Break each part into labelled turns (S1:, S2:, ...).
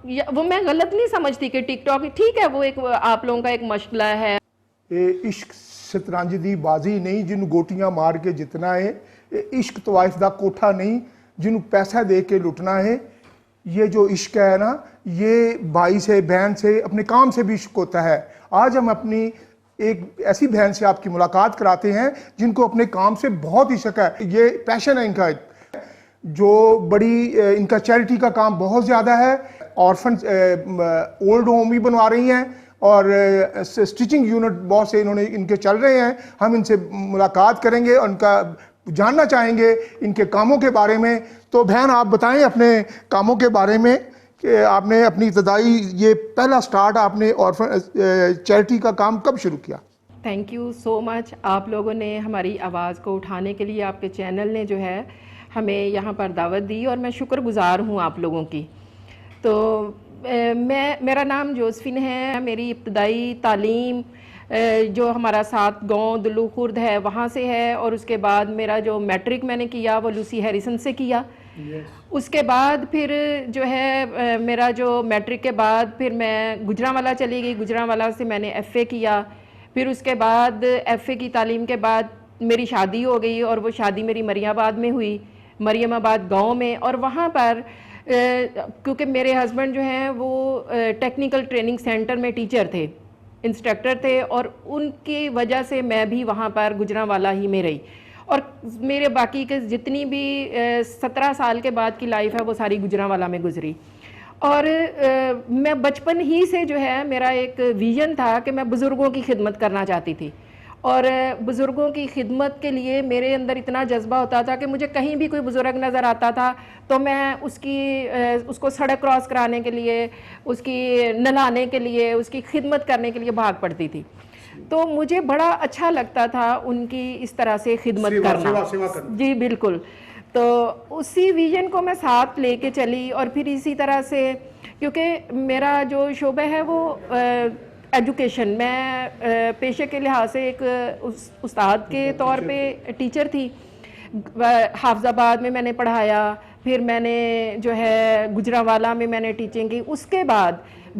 S1: وہ میں غلط نہیں سمجھتی کہ ٹک ٹاک ٹھیک ہے، وہ ایک آپ لوگوں کا ایک مشغلہ ہے.
S2: عشق شطرنج دی بازی نہیں جنہوں گوٹیاں مار کے جتنا ہے، عشق طوائف دا کوٹھا نہیں جنہوں پیسہ دے کے لٹنا ہے. یہ جو عشق ہے نا، یہ بھائی سے بہن سے اپنے کام سے بھی عشق ہوتا ہے. آج ہم اپنی ایک ایسی بہن سے آپ کی ملاقات کراتے ہیں جن کو اپنے کام سے بہت عشق ہے. یہ پیشن ہے ان کا، جو بڑی ان کا چیریٹی کا کام بہت زیادہ ہے. آرفن اولڈ ہوم بھی بنوا رہی ہیں اور سٹیچنگ یونٹ بہت سے انہوں نے ان کے چل رہے ہیں. ہم ان سے ملاقات کریں گے اور ان کا جاننا چاہیں گے ان کے کاموں کے بارے میں. تو بہن آپ بتائیں اپنے کاموں کے بارے میں کہ آپ نے اپنی ابتدائی یہ پہلا سٹارٹ آپ نے آرفن چیریٹی کا کام کب شروع کیا؟
S1: تھینک یو سو مچ. آپ لوگوں نے ہماری آواز کو اٹھانے کے لیے آپ کے چینل نے جو ہے ہمیں یہاں پر دعوت دی اور میں شکر گزار ہوں آپ لوگوں کی. تو میرا نام جوزفین ہے. میری ابتدائی تعلیم جو ہمارا ساتھ گاؤں دلو خرد ہے وہاں سے ہے، اور اس کے بعد میرا جو میٹرک میں نے کیا وہ لوسی ہیریسن سے کیا. اس کے بعد پھر جو ہے میرا جو میٹرک کے بعد پھر میں گجرانوالہ چلی گئی. گجرانوالہ سے میں نے ایف اے کیا. پھر اس کے بعد ایف اے کی تعلیم کے بعد میری شادی ہو گئی، اور وہ شادی میری مریم آباد میں ہوئی، مریم آباد گاؤں میں. اور وہاں پر کیونکہ میرے ہسبینڈ جو ہیں وہ ٹیکنیکل ٹریننگ سینٹر میں ٹیچر تھے، انسٹرکٹر تھے، اور ان کی وجہ سے میں بھی وہاں پر گجرانوالہ ہی میں رہی. اور میرے باقی کے جتنی بھی 17 سال کے بعد کی لائف ہے وہ ساری گجرانوالہ میں گزری. اور میں بچپن ہی سے جو ہے میرا ایک ویژن تھا کہ میں بزرگوں کی خدمت کرنا چاہتی تھی. اور بزرگوں کی خدمت کے لیے میرے اندر اتنا جذبہ ہوتا تھا کہ مجھے کہیں بھی کوئی بزرگ نظر آتا تھا تو میں اس کو سڑک کراس کرانے کے لیے، اس کی نہلانے کے لیے، اس کی خدمت کرنے کے لیے بھاگ پڑتی تھی. تو مجھے بڑا اچھا لگتا تھا ان کی اس طرح سے خدمت کرنا. جی بالکل. تو اسی ویژن کو میں ساتھ لے کے چلی. اور پھر اسی طرح سے کیونکہ میرا جو شعبہ ہے وہ ایجوکیشن، میں پیشے کے لحاظ سے ایک استاد کے طور پہ ٹیچر تھی. حافظ آباد میں نے پڑھایا، پھر میں نے جو ہے گجرانوالہ میں نے ٹیچنگ کی. اس کے بعد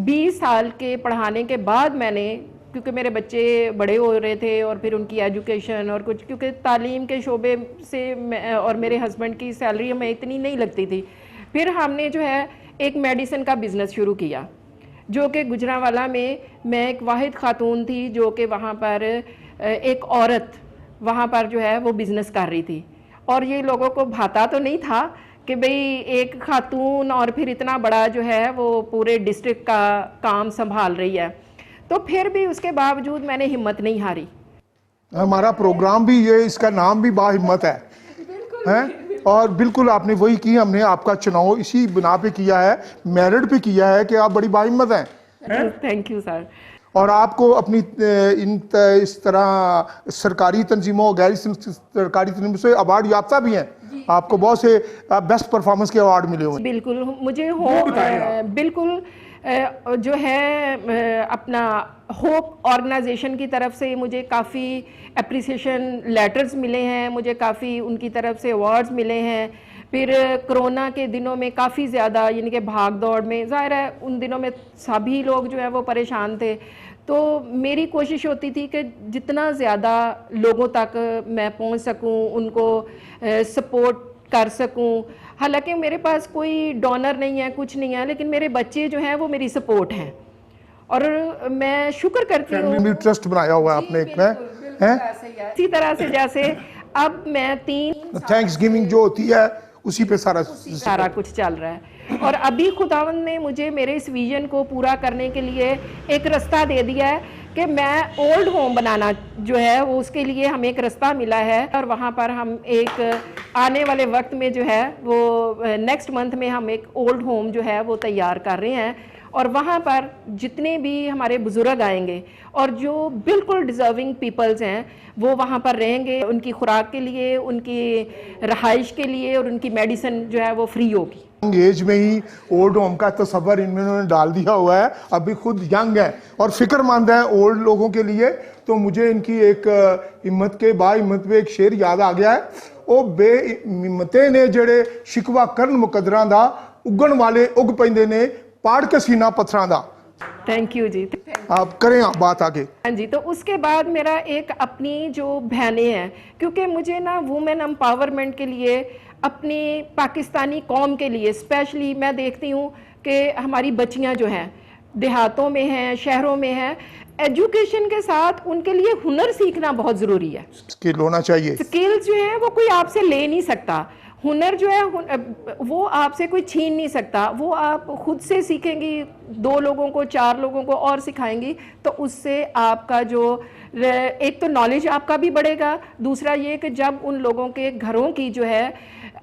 S1: 20 سال کے پڑھانے کے بعد میں نے، کیونکہ میرے بچے بڑے ہو رہے تھے اور پھر ان کی ایجوکیشن اور کچھ، کیونکہ تعلیم کے شعبے سے اور میرے ہسبینڈ کی سیلری ہمیں اتنی نہیں لگتی تھی، پھر ہم نے جو ہے ایک میڈیسن کا بزنس شروع کیا، جو کہ گجرانوالہ میں ایک واحد خاتون تھی جو کہ وہاں پر ایک عورت وہاں پر جو ہے وہ بزنس کر رہی تھی. اور یہ لوگوں کو بھاتا تو نہیں تھا کہ بھئی ایک خاتون اور پھر اتنا بڑا جو ہے وہ پورے ڈسٹرکٹ کا کام سنبھال رہی ہے. تو پھر بھی اس کے باوجود میں نے ہمت نہیں ہاری.
S2: ہمارا پروگرام بھی یہ، اس کا نام بھی با ہمت ہے. اور بالکل آپ نے وہی کی. ہم نے آپ کا چناؤ اسی بنا پہ کیا ہے، میرٹ پہ کیا ہے کہ آپ بڑی با ہمت ہیں.
S1: Thank you sir. اور
S2: آپ کو اپنی اس طرح سرکاری تنظیموں، غیر سرکاری تنظیموں سے ایوارڈ یافتہ بھی ہیں. آپ کو بہت سے بیسٹ پرفارمنس کے ایوارڈ ملے ہوئے ہیں.
S1: بالکل. مجھے بالکل جو ہے اپنا ہوپ آرگنائزیشن کی طرف سے مجھے کافی اپریسیشن لیٹرز ملے ہیں، مجھے کافی ان کی طرف سے ایوارڈز ملے ہیں. پھر کرونا کے دنوں میں کافی زیادہ یعنی کہ بھاگ دوڑ میں، ظاہر ہے ان دنوں میں سبھی لوگ جو ہیں وہ پریشان تھے، تو میری کوشش ہوتی تھی کہ جتنا زیادہ لوگوں تک میں پہنچ سکوں، ان کو سپورٹ کر سکوں. حالانکہ میرے پاس کوئی ڈونر نہیں ہے، کچھ نہیں ہے، لیکن میرے بچے جو ہیں وہ میری سپورٹ ہیں. اور میں شکر کرتی ہوں.
S2: فیملی ٹرسٹ بنایا ہوا ہے آپ نے ایک میں.
S1: اسی طرح سے جیسے اب میں 3
S2: تھینکس گیونگ جو ہوتی ہے اسی پہ سارا
S1: کچھ چل رہا ہے. اور ابھی خداوند نے مجھے میرے اس ویژن کو پورا کرنے کے لیے ایک رستہ دے دیا ہے کہ میں اولڈ ہوم بنانا جو ہے وہ، اس کے لیے ہمیں ایک رستہ ملا ہے. اور وہاں پر ہم ایک آنے والے وقت میں جو ہے وہ نیکسٹ منتھ میں ہم ایک اولڈ ہوم جو ہے وہ تیار کر رہے ہیں. اور وہاں پر جتنے بھی ہمارے بزرگ آئیں گے اور جو بالکل ڈیزرونگ پیپلز ہیں وہ وہاں پر رہیں گے. ان کی خوراک کے لیے، ان کی رہائش کے لیے اور ان کی میڈیسن جو ہے وہ فری ہوگی.
S2: ایج میں ہی اولڈ ہوم کا تصور انہوں نے ڈال دیا ہوا ہے. ابھی خود ینگ ہے اور فکر مند ہے اولڈ لوگوں کے لیے. تو مجھے ان کی ایک ہمت کے با ہمت پہ ایک شعر یاد آ گیا ہے. او بے ہمتے نے جڑے شکوا کرن مقدراں دا، اگن والے اگ پیندے نے پاڑ کے سینہ پتھراں دا.
S1: تھینک یو جی.
S2: آپ کریں آپ بات آگے.
S1: ہاں جی. تو اس کے بعد میرا ایک اپنی جو بہنیں ہیں, کیونکہ مجھے نا وومن امپاورمنٹ کے لیے, اپنی پاکستانی قوم کے لیے اسپیشلی میں دیکھتی ہوں کہ ہماری بچیاں جو ہیں دیہاتوں میں ہیں, شہروں میں ہیں, ایجوکیشن کے ساتھ ان کے لیے ہنر سیکھنا بہت ضروری ہے.
S2: اسکل ہونا چاہیے.
S1: اسکلز جو ہیں وہ کوئی آپ سے لے نہیں سکتا. ہنر جو ہے وہ آپ سے کوئی چھین نہیں سکتا. وہ آپ خود سے سیکھیں گی, 2 لوگوں کو 4 لوگوں کو اور سکھائیں گی, تو اس سے آپ کا جو ایک تو نالج آپ کا بھی بڑھے گا, دوسرا یہ کہ جب ان لوگوں کے گھروں کی جو ہے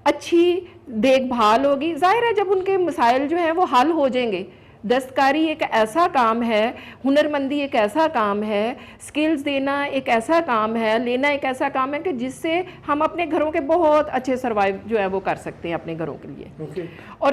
S1: اچھی دیکھ بھال ہوگی, ظاہر ہے جب ان کے مسائل جو ہیں وہ حل ہو جائیں گے. دستکاری ایک ایسا کام ہے, ہنرمندی ایک ایسا کام ہے, سکلز دینا ایک ایسا کام ہے, لینا ایک ایسا کام ہے کہ جس سے ہم اپنے گھروں کے بہت اچھے سروائیو جو ہے وہ کر سکتے ہیں اپنے گھروں کے لیے. اور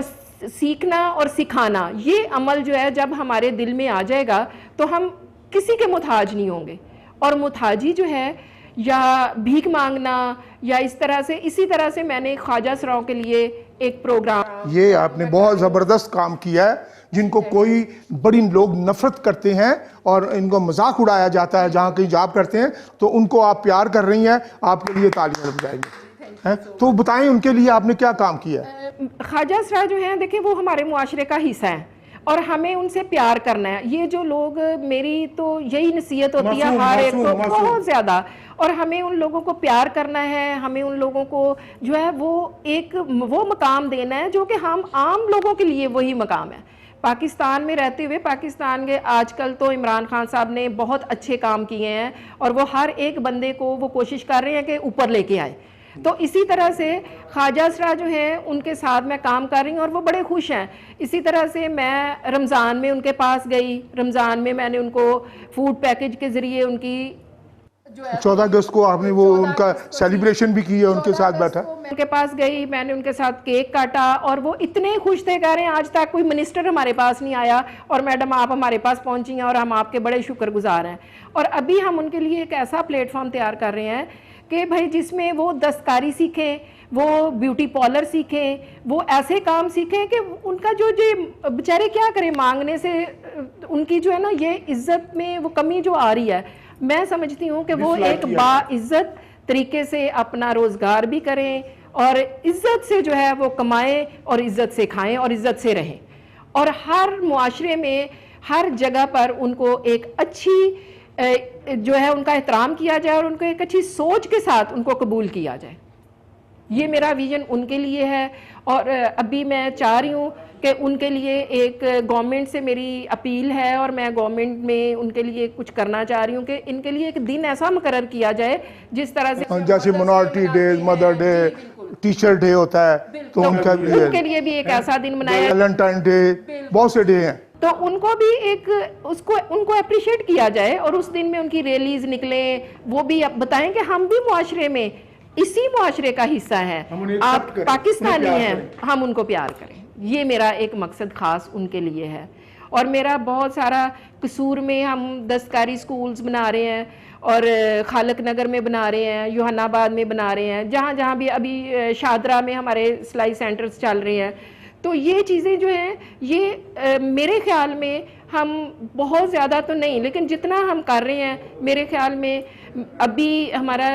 S1: سیکھنا اور سکھانا یہ عمل جو ہے جب ہمارے دل میں آ جائے گا تو ہم کسی کے محتاج نہیں ہوں گے. اور محتاجی جو ہے یا بھیک مانگنا یا اس طرح سے, اسی طرح سے میں نے خواجہ سراؤں کے لیے ایک پروگرام,
S2: یہ آپ نے بہت زبردست کام کیا ہے, جن کو کوئی بڑی لوگ نفرت کرتے ہیں اور ان کو مذاق اڑایا جاتا ہے جہاں کہیں جاب کرتے ہیں, تو ان کو آپ پیار کر رہی ہیں. آپ کے لیے تالیاں بجائیں گے. تو بتائیں ان کے لیے آپ نے کیا کام کیا ہے.
S1: خواجہ سرا جو ہیں دیکھیں وہ ہمارے معاشرے کا حصہ ہیں اور ہمیں ان سے پیار کرنا ہے. یہ جو لوگ, میری تو یہی نصیحت ہوتی ہے ہر ایک کو بہت زیادہ, اور ہمیں ان لوگوں کو پیار کرنا ہے. ہمیں ان لوگوں کو جو ہے وہ مقام دینا ہے جو کہ ہم عام لوگوں کے لیے وہی مقام ہے. پاکستان میں رہتے ہوئے, پاکستان کے آج کل تو عمران خان صاحب نے بہت اچھے کام کیے ہیں اور وہ ہر ایک بندے کو وہ کوشش کر رہے ہیں کہ اوپر لے کے آئے. تو اسی طرح سے خواجہ سرا جو ہیں ان کے ساتھ میں کام کر رہی ہوں اور وہ بڑے خوش ہیں. اسی طرح سے میں رمضان میں ان کے پاس گئی. رمضان میں نے ان کو فوڈ پیکج کے ذریعے ان کی
S2: 14 اگست کو آپ نے وہ ان کا سیلیبریشن بھی کیا, ان کے ساتھ بیٹھا.
S1: میں ان کے پاس گئی, میں نے ان کے ساتھ کیک کاٹا اور وہ اتنے خوش تھے, کہہ رہے ہیں آج تک کوئی منسٹر ہمارے پاس نہیں آیا اور میڈم آپ ہمارے پاس پہنچی ہیں اور ہم آپ کے بڑے شکر گزار ہیں. اور ابھی ہم ان کے لیے ایک ایسا پلیٹ فارم تیار کر رہے ہیں کہ بھائی جس میں وہ دستکاری سیکھیں, وہ بیوٹی پارلر سیکھیں, وہ ایسے کام سیکھیں کہ ان کا جو بیچارے کیا کریں, مانگنے سے ان کی جو ہے نا یہ عزت میں وہ کمی جو آ رہی ہے, میں سمجھتی ہوں کہ وہ ایک باعزت طریقے سے اپنا روزگار بھی کریں اور عزت سے جو ہے وہ کمائیں اور عزت سے کھائیں اور عزت سے رہیں. اور ہر معاشرے میں ہر جگہ پر ان کو ایک اچھی جو ہے ان کا احترام کیا جائے اور ان کو ایک اچھی سوچ کے ساتھ ان کو قبول کیا جائے. یہ میرا ویژن ان کے لیے ہے. اور ابھی میں چاہ رہی ہوں کہ ان کے لیے ایک گورنمنٹ سے میری اپیل ہے اور میں گورنمنٹ میں ان کے لیے کچھ کرنا چاہ رہی ہوں کہ ان کے لیے ایک دن ایسا مقرر کیا جائے جس طرح سے
S2: جیسے minority day, mother day, teacher day ہوتا ہے, تو ان
S1: کے لیے بھی ایک ایسا دن منایا,
S2: ویلنٹائن ڈے, بہت سے ڈے ہیں,
S1: تو ان کو بھی ایک ان کو اپریشیٹ کیا جائے اور اس دن میں ان کی ریلیز نکلیں, وہ بھی بتائیں کہ ہم بھی معاشرے میں اسی معاشرے کا حصہ ہیں, آپ پاکستانی ہیں, ہم ان کو پیار کریں. یہ میرا ایک مقصد خاص ان کے لیے ہے. اور میرا بہت سارا قصور میں ہم دستکاری سکولز بنا رہے ہیں اور خالق نگر میں بنا رہے ہیں, یوحنا آباد میں بنا رہے ہیں, جہاں جہاں بھی ابھی شادرہ میں ہمارے سلائی سینٹرز چل رہے ہیں. تو یہ چیزیں جو ہیں یہ میرے خیال میں ہم بہت زیادہ تو نہیں, لیکن جتنا ہم کر رہے ہیں میرے خیال میں ابھی ہمارا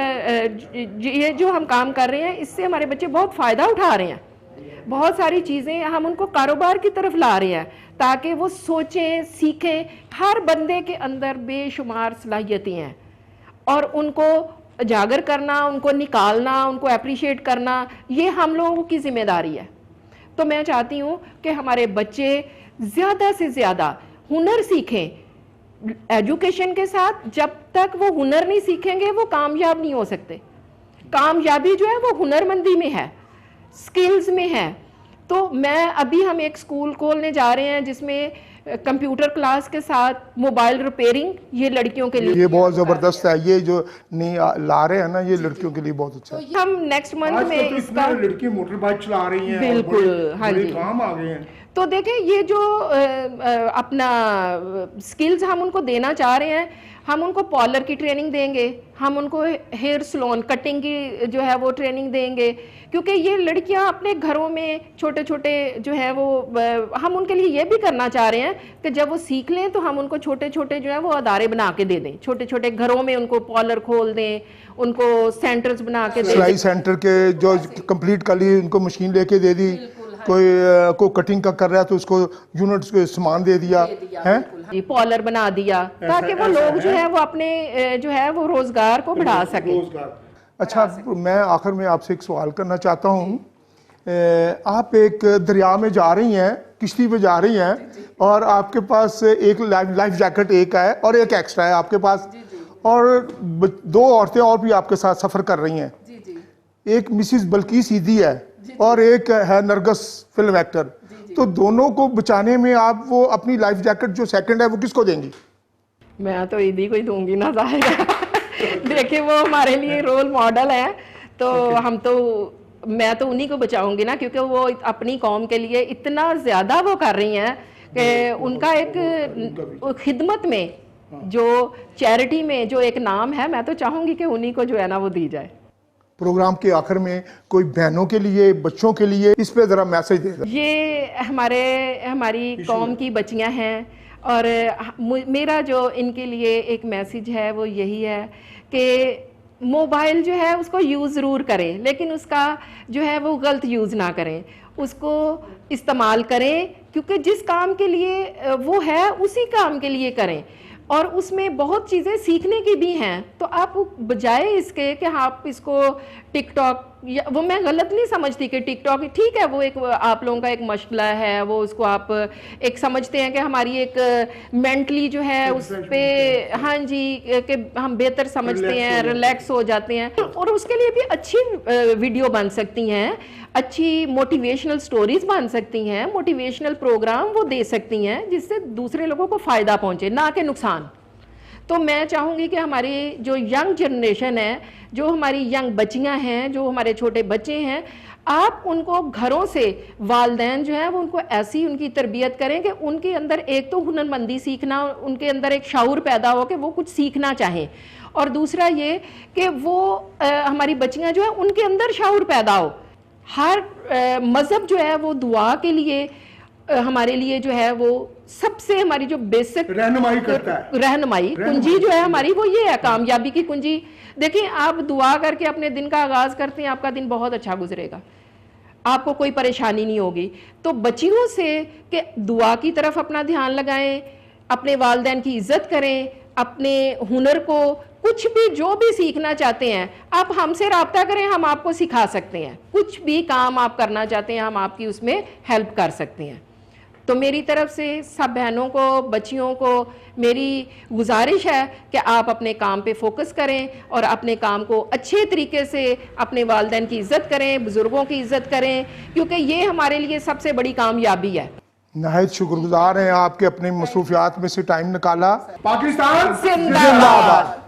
S1: یہ جو ہم کام کر رہے ہیں اس سے ہمارے بچے بہت فائدہ اٹھا رہے ہیں. بہت ساری چیزیں ہم ان کو کاروبار کی طرف لا رہے ہیں تاکہ وہ سوچیں, سیکھیں. ہر بندے کے اندر بے شمار صلاحیتیں ہیں اور ان کو اجاگر کرنا, ان کو نکالنا, ان کو اپریشیٹ کرنا, یہ ہم لوگوں کی ذمہ داری ہے. تو میں چاہتی ہوں کہ ہمارے بچے زیادہ سے زیادہ ہنر سیکھیں. ایجوکیشن کے ساتھ جب تک وہ ہنر نہیں سیکھیں گے وہ کامیاب نہیں ہو سکتے. کامیابی جو ہے وہ ہنرمندی میں ہے, سکلز میں ہے. تو ہم ایک سکول کھولنے جا رہے ہیں جس میں کمپیوٹر کلاس کے ساتھ موبائل ریپیئرنگ, یہ لڑکیوں کے لیے
S2: یہ بہت زبردست ہے. یہ جو نہیں لا رہے ہیں نا, یہ لڑکیوں کے لیے بہت اچھا ہے.
S1: ہم نیکسٹ منتھ میں اس کا
S2: لڑکی موٹر بائک چلا رہی ہیں,
S1: بالکل, ہاں جی,
S2: کام آ گئے ہیں.
S1: تو دیکھیں یہ جو اپنا سکلز ہم ان کو دینا چاہ رہے ہیں، ہم ان کو پارلر کی ٹریننگ دیں گے، ہم ان کو ہیئر سلون کٹنگ کی جو ہے وہ ٹریننگ دیں گے، کیونکہ یہ لڑکیاں اپنے گھروں میں چھوٹے چھوٹے جو ہے وہ ہم ان کے لیے یہ بھی کرنا چاہ رہے ہیں کہ جب وہ سیکھ لیں تو ہم ان کو چھوٹے چھوٹے جو ہے وہ ادارے بنا کے دے دیں، چھوٹے چھوٹے گھروں میں ان کو پارلر کھول دیں، ان کو سینٹرز بنا کے دے دیں،
S2: سلائی سینٹر کے جو کمپلیٹ کر لی، ان کو مشین لے کے دے دی، کوئی کٹنگ کا کر رہا ہے تو اس کو یونٹس کو سامان دے دیا ہے،
S1: پارلر بنا دیا، تاکہ وہ لوگ جو ہے وہ اپنے جو ہے وہ روزگار کو بڑھا سکیں۔
S2: اچھا، میں آخر میں آپ سے ایک سوال کرنا چاہتا ہوں، آپ ایک دریا میں جا رہی ہیں، کشتی پہ جا رہی ہیں، اور آپ کے پاس ایک لائف جیکٹ ایک ہے اور ایک ایکسٹرا ہے آپ کے پاس، اور دو عورتیں اور بھی آپ کے ساتھ سفر کر رہی ہیں، ایک مسز بلقیس سیدھی ہے اور ایک ہے نرگس فلم ایکٹر، تو دونوں کو بچانے میں آپ وہ اپنی لائف جیکٹ جو سیکنڈ ہے وہ کس کو دیں گی؟
S1: میں تو عیدی کو ہی دوں گی نا، ظاہر دیکھیں وہ ہمارے لیے رول ماڈل ہے، تو ہم تو میں تو انہی کو بچاؤں گی نا، کیونکہ وہ اپنی قوم کے لیے اتنا زیادہ وہ کر رہی ہیں کہ ان کا ایک خدمت میں جو چیریٹی میں جو ایک نام ہے، میں تو چاہوں گی کہ انہی کو جو ہے نا وہ دی جائے۔
S2: پروگرام کے آخر میں کوئی بہنوں کے لیے، بچوں کے لیے اس پہ ذرا میسج دے دیں۔
S1: یہ ہماری قوم کی بچیاں ہیں، اور میرا جو ان کے لیے ایک میسج ہے وہ یہی ہے کہ موبائل جو ہے اس کو یوز ضرور کریں، لیکن اس کا جو ہے وہ غلط یوز نہ کریں، اس کو استعمال کریں، کیونکہ جس کام کے لیے وہ ہے اسی کام کے لیے کریں، اور اس میں بہت چیزیں سیکھنے کی بھی ہیں، تو آپ بجائے اس کے کہ آپ اس کو ٹک ٹاک، وہ میں غلط نہیں سمجھتی کہ ٹک ٹاک ٹھیک ہے، وہ ایک آپ لوگوں کا ایک مشغلہ ہے، وہ اس کو آپ ایک سمجھتے ہیں کہ ہماری ایک مینٹلی جو ہے اس پہ، ہاں جی، کہ ہم بہتر سمجھتے ہیں، ریلیکس ہو جاتے ہیں، اور اس کے لیے بھی اچھی ویڈیو بن سکتی ہیں، اچھی موٹیویشنل سٹوریز بن سکتی ہیں، موٹیویشنل پروگرام وہ دے سکتی ہیں جس سے دوسرے لوگوں کو فائدہ پہنچے، نہ کہ نقصان۔ تو میں چاہوں گی کہ ہماری جو ینگ جنریشن ہے، جو ہماری ینگ بچیاں ہیں، جو ہمارے چھوٹے بچے ہیں، آپ ان کو گھروں سے، والدین جو ہیں وہ ان کو ایسی ان کی تربیت کریں کہ ان کے اندر ایک تو ہنرمندی سیکھنا، ان کے اندر ایک شعور پیدا ہو کہ وہ کچھ سیکھنا چاہیں، اور دوسرا یہ کہ وہ ہماری بچیاں جو ہیں ان کے اندر شعور پیدا ہو۔ ہر مذہب جو ہے وہ دعا کے لیے ہمارے لیے جو ہے وہ سب سے ہماری جو بیسک
S2: رہنمائی کرتا ہے،
S1: رہنمائی کنجی جو ہے ہماری وہ یہ ہے، کامیابی کی کنجی۔ دیکھیں آپ دعا کر کے اپنے دن کا آغاز کرتے ہیں، آپ کا دن بہت اچھا گزرے گا، آپ کو کوئی پریشانی نہیں ہوگی۔ تو بچیوں سے کہ دعا کی طرف اپنا دھیان لگائیں، اپنے والدین کی عزت کریں، اپنے ہنر کو کچھ بھی جو بھی سیکھنا چاہتے ہیں آپ ہم سے رابطہ کریں، ہم آپ کو سکھا سکتے ہیں، کچھ بھی کام آپ کرنا چاہتے ہیں ہم آپ کی اس میں ہیلپ کر سکتے ہیں۔ تو میری طرف سے سب بہنوں کو، بچیوں کو میری گزارش ہے کہ آپ اپنے کام پہ فوکس کریں اور اپنے کام کو اچھے طریقے سے، اپنے والدین کی عزت کریں، بزرگوں کی عزت کریں، کیونکہ یہ ہمارے لیے سب سے بڑی کامیابی ہے۔
S2: نہایت شکر گزار ہیں آپ کے اپنے مصروفیات میں سے ٹائم نکالا۔ پاکستان
S1: زندہ باد۔